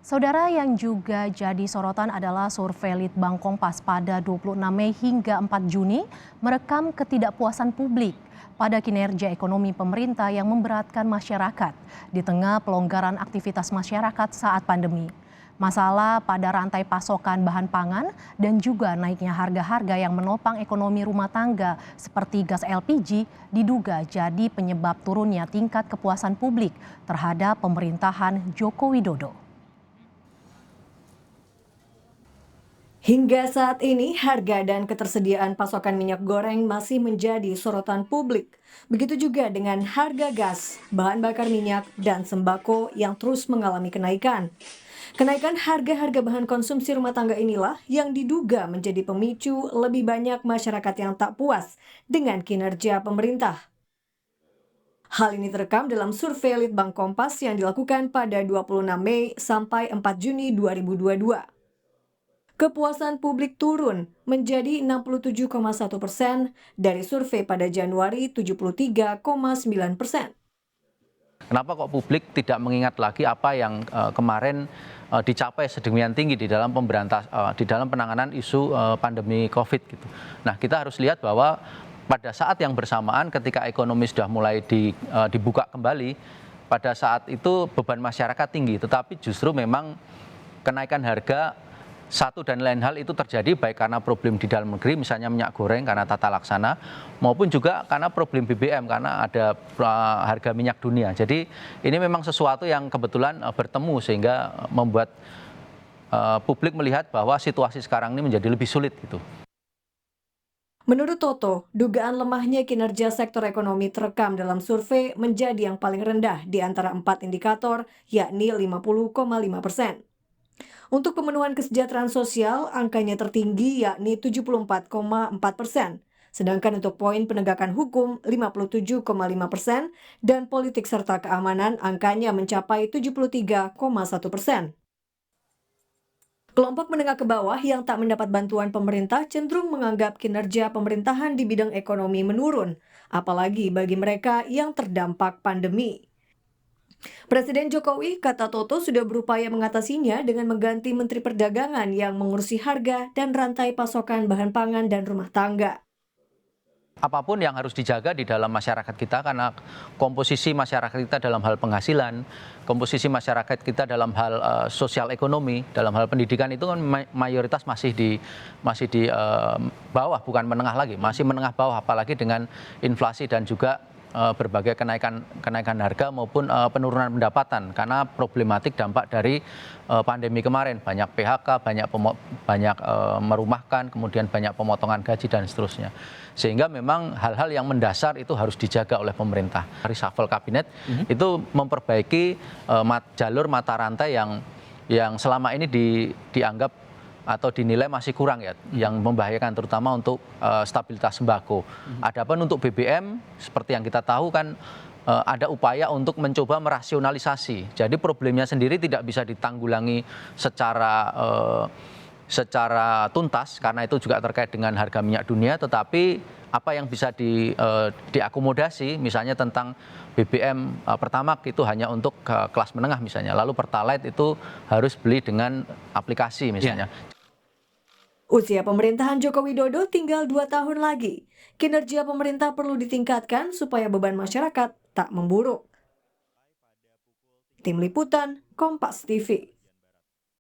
Saudara, yang juga jadi sorotan adalah survei Litbang Kompas pada 26 Mei hingga 4 Juni merekam ketidakpuasan publik pada kinerja ekonomi pemerintah yang memberatkan masyarakat di tengah pelonggaran aktivitas masyarakat saat pandemi. Masalah pada rantai pasokan bahan pangan dan juga naiknya harga-harga yang menopang ekonomi rumah tangga seperti gas LPG diduga jadi penyebab turunnya tingkat kepuasan publik terhadap pemerintahan Joko Widodo. Hingga saat ini, harga dan ketersediaan pasokan minyak goreng masih menjadi sorotan publik. Begitu juga dengan harga gas, bahan bakar minyak, dan sembako yang terus mengalami kenaikan. Kenaikan harga-harga bahan konsumsi rumah tangga inilah yang diduga menjadi pemicu lebih banyak masyarakat yang tak puas dengan kinerja pemerintah. Hal ini terekam dalam survei Litbang Kompas yang dilakukan pada 26 Mei sampai 4 Juni 2022. Kepuasan publik turun menjadi 67,1% dari survei pada Januari 73,9%. Kenapa kok publik tidak mengingat lagi apa yang kemarin dicapai sedemikian tinggi di dalam di dalam penanganan isu pandemi COVID gitu. Nah, kita harus lihat bahwa pada saat yang bersamaan ketika ekonomi sudah mulai dibuka kembali, pada saat itu beban masyarakat tinggi, tetapi justru memang kenaikan harga satu dan lain hal itu terjadi baik karena problem di dalam negeri, misalnya minyak goreng karena tata laksana, maupun juga karena problem BBM karena ada harga minyak dunia. Jadi ini memang sesuatu yang kebetulan bertemu sehingga membuat publik melihat bahwa situasi sekarang ini menjadi lebih sulit gitu. Menurut Toto, dugaan lemahnya kinerja sektor ekonomi terekam dalam survei menjadi yang paling rendah di antara 4 indikator, yakni 50,5%. Untuk pemenuhan kesejahteraan sosial, angkanya tertinggi yakni 74,4%. Sedangkan untuk poin penegakan hukum 57,5% dan politik serta keamanan angkanya mencapai 73,1%. Kelompok menengah ke bawah yang tak mendapat bantuan pemerintah cenderung menganggap kinerja pemerintahan di bidang ekonomi menurun, apalagi bagi mereka yang terdampak pandemi. Presiden Jokowi, kata Toto, sudah berupaya mengatasinya dengan mengganti Menteri Perdagangan yang mengurusi harga dan rantai pasokan bahan pangan dan rumah tangga. Apapun yang harus dijaga di dalam masyarakat kita karena komposisi masyarakat kita dalam hal penghasilan, komposisi masyarakat kita dalam hal sosial ekonomi, dalam hal pendidikan itu kan mayoritas masih di bawah, bukan menengah lagi, masih menengah bawah, apalagi dengan inflasi dan juga berbagai kenaikan harga maupun penurunan pendapatan karena problematik dampak dari pandemi kemarin, banyak PHK, banyak merumahkan, kemudian banyak pemotongan gaji dan seterusnya. Sehingga memang hal-hal yang mendasar itu harus dijaga oleh pemerintah. Reshuffle kabinet itu memperbaiki jalur mata rantai yang selama ini dianggap atau dinilai masih kurang ya, yang membahayakan terutama untuk stabilitas sembako. Adapun untuk BBM, seperti yang kita tahu kan ada upaya untuk mencoba merasionalisasi. Jadi problemnya sendiri tidak bisa ditanggulangi secara tuntas karena itu juga terkait dengan harga minyak dunia, tetapi apa yang bisa diakomodasi, misalnya tentang BBM Pertamax itu hanya untuk kelas menengah misalnya, lalu Pertalite itu harus beli dengan aplikasi misalnya. Usia pemerintahan Joko Widodo tinggal 2 tahun lagi. Kinerja pemerintah perlu ditingkatkan supaya beban masyarakat tak memburuk. Tim Liputan, Kompas TV.